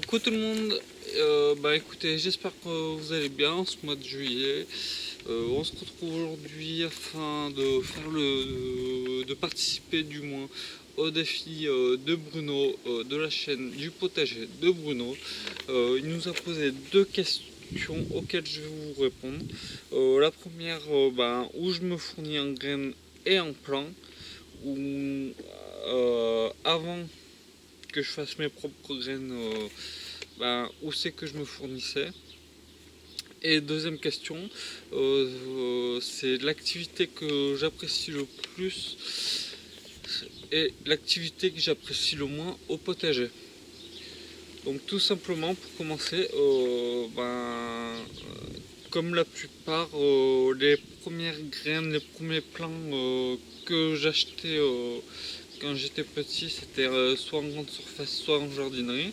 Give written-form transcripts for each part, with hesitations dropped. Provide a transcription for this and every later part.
Coucou tout le monde, écoutez, j'espère que vous allez bien en ce mois de juillet. On se retrouve aujourd'hui afin de faire de participer du moins au défi de Bruno de la chaîne du potager de Bruno. Il nous a posé deux questions auxquelles je vais vous répondre. La première, où je me fournis en graines et en plants, ou avant que je fasse mes propres graines, où c'est que je me fournissais. Et deuxième question, c'est l'activité que j'apprécie le plus et l'activité que j'apprécie le moins au potager. Donc tout simplement pour commencer, comme la plupart, les premières graines, les premiers plants que j'achetais quand j'étais petit, c'était soit en grande surface, soit en jardinerie.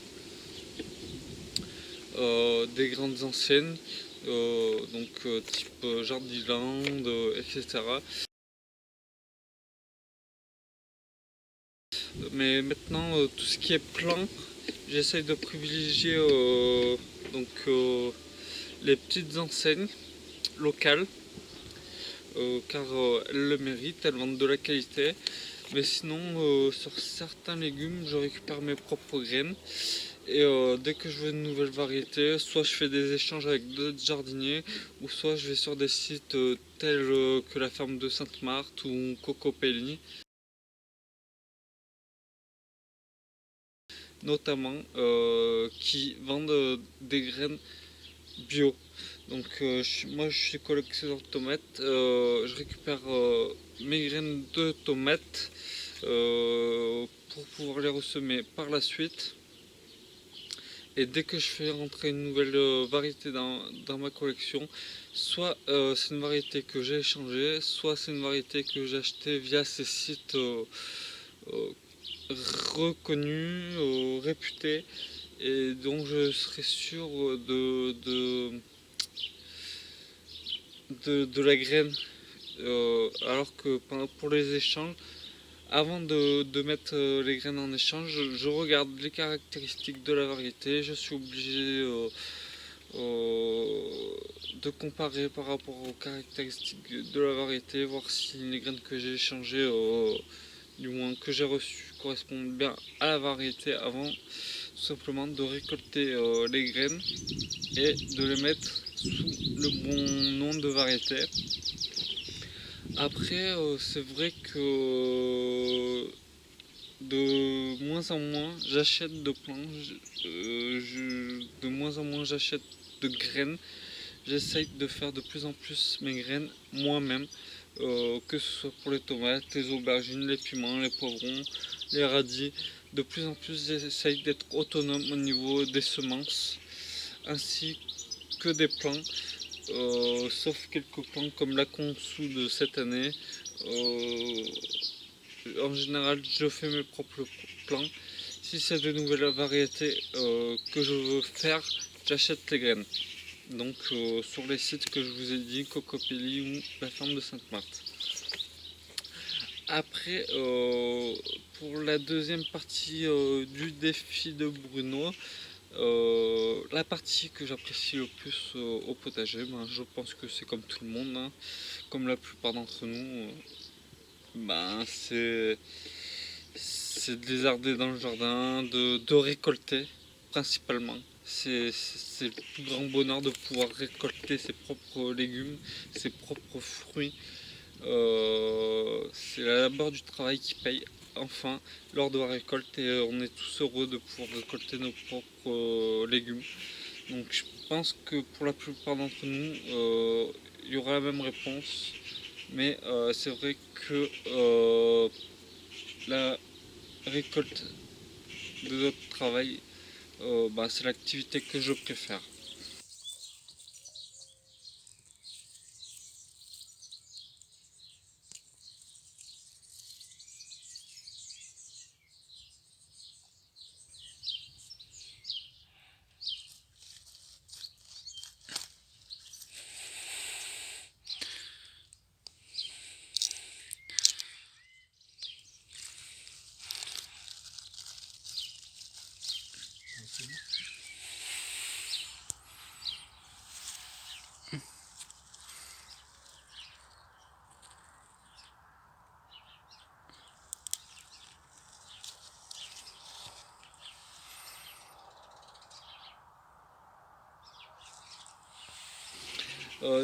Des grandes enseignes, type Jardiland, etc. Mais maintenant, tout ce qui est plant, j'essaye de privilégier les petites enseignes locales, car elles le méritent, elles vendent de la qualité. Mais sinon, sur certains légumes, je récupère mes propres graines. Et dès que je veux une nouvelle variété, soit je fais des échanges avec d'autres jardiniers, ou soit je vais sur des sites tels que la ferme de Sainte-Marthe ou Cocopelli, notamment, qui vendent des graines bio. Donc moi je suis collectionneur de tomates, je récupère mes graines de tomates pour pouvoir les ressemer par la suite. Et dès que je fais rentrer une nouvelle variété dans ma collection, soit c'est une variété que j'ai échangée, soit c'est une variété que j'ai achetée via ces sites euh, reconnus, réputés, et dont je serai sûr de la graine. Alors que pour les échanges, avant de mettre les graines en échange, je regarde les caractéristiques de la variété. Je suis obligé de comparer par rapport aux caractéristiques de la variété, voir si les graines que j'ai échangées, du moins que j'ai reçues, correspondent bien à la variété avant tout simplement de récolter les graines et de les mettre sous le bon nom de variété. Après, c'est vrai que de moins en moins j'achète de plants, de moins en moins j'achète de graines. J'essaye de faire de plus en plus mes graines moi-même, que ce soit pour les tomates, les aubergines, les piments, les poivrons, les radis. De plus en plus j'essaye d'être autonome au niveau des semences ainsi que des plants, sauf quelques plants comme la consou de cette année. Euh, En général, je fais mes propres plants. Si c'est de nouvelles variétés que je veux faire, j'achète les graines. Donc sur les sites que je vous ai dit, Cocopelli ou la ferme de Sainte-Marthe. Après, pour la deuxième partie du défi de Bruno, la partie que j'apprécie le plus au potager, je pense que c'est comme tout le monde, hein, comme la plupart d'entre nous, c'est de lézarder dans le jardin, de récolter principalement. C'est le plus grand bonheur de pouvoir récolter ses propres légumes, ses propres fruits. C'est la labeur du travail qui paye. Enfin, lors de la récolte, et on est tous heureux de pouvoir récolter nos propres légumes. Donc je pense que pour la plupart d'entre nous, il y aura la même réponse. Mais c'est vrai que la récolte de notre travail, c'est l'activité que je préfère.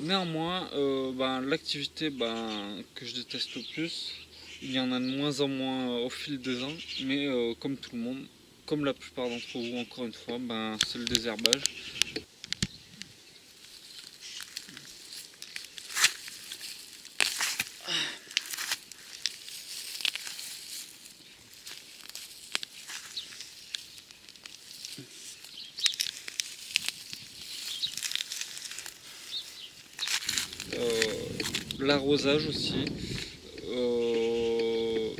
Néanmoins, l'activité que je déteste le plus, il y en a de moins en moins au fil des ans, mais comme tout le monde, comme la plupart d'entre vous encore une fois, c'est le désherbage. L'arrosage aussi,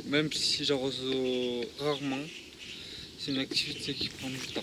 même si j'arrose rarement, c'est une activité qui prend du temps.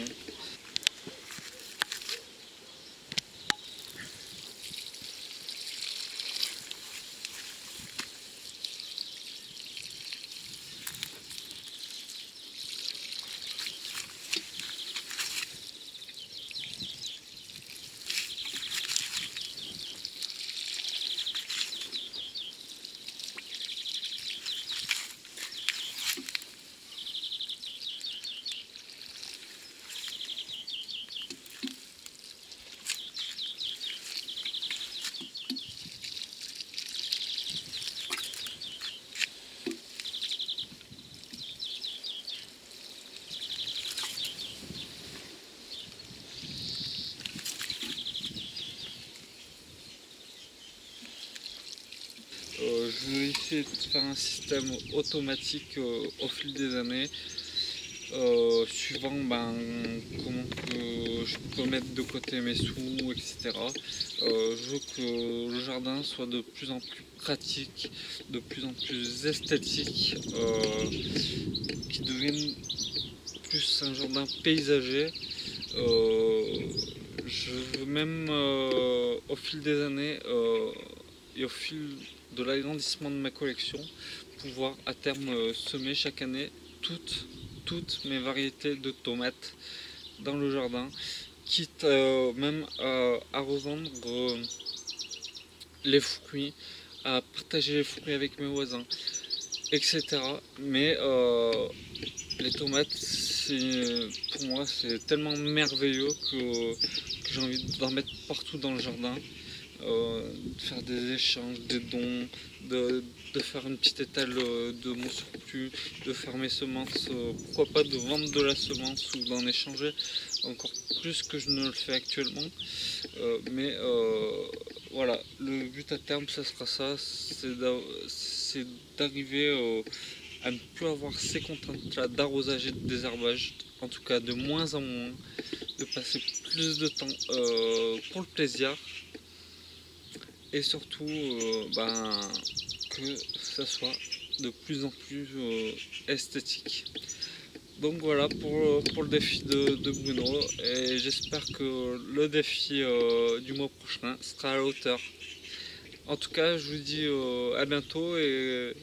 Je vais essayer de faire un système automatique au fil des années, suivant comment que je peux mettre de côté mes sous, etc. Je veux que le jardin soit de plus en plus pratique, de plus en plus esthétique, qui devienne plus un jardin paysager. Je veux même au fil des années et au fil de l'agrandissement de ma collection, pouvoir à terme semer chaque année toutes mes variétés de tomates dans le jardin, quitte même à revendre les fruits, à partager les fruits avec mes voisins, etc. Mais les tomates, pour moi, c'est tellement merveilleux que j'ai envie d'en mettre partout dans le jardin. De faire des échanges, des dons, de faire une petite étale de mon surplus, de faire mes semences, pourquoi pas de vendre de la semence ou d'en échanger encore plus que je ne le fais actuellement. Mais voilà, le but à terme, ça sera ça, c'est d'arriver à ne plus avoir ces contraintes-là d'arrosage et de désherbage, en tout cas de moins en moins, de passer plus de temps pour le plaisir, et surtout que ça soit de plus en plus esthétique. Donc voilà pour le défi de Bruno, et j'espère que le défi du mois prochain sera à la hauteur. En tout cas, je vous dis à bientôt, et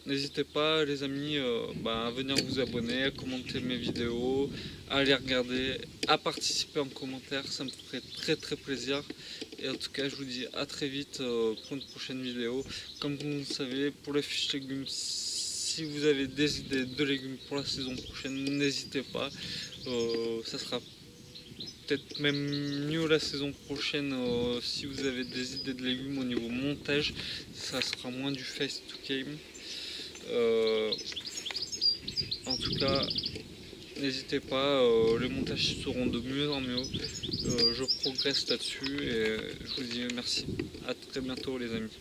n'hésitez pas les amis à venir vous abonner, à commenter mes vidéos, à les regarder, à participer en commentaire, ça me ferait très très plaisir. Et en tout cas, je vous dis à très vite pour une prochaine vidéo. Comme vous le savez, pour les fiches légumes, si vous avez des idées de légumes pour la saison prochaine, n'hésitez pas. Ça sera peut-être même mieux la saison prochaine si vous avez des idées de légumes au niveau montage. Ça sera moins du face to game. En tout cas, n'hésitez pas, les montages seront de mieux en mieux. Je progresse là-dessus, et je vous dis merci. À très bientôt les amis.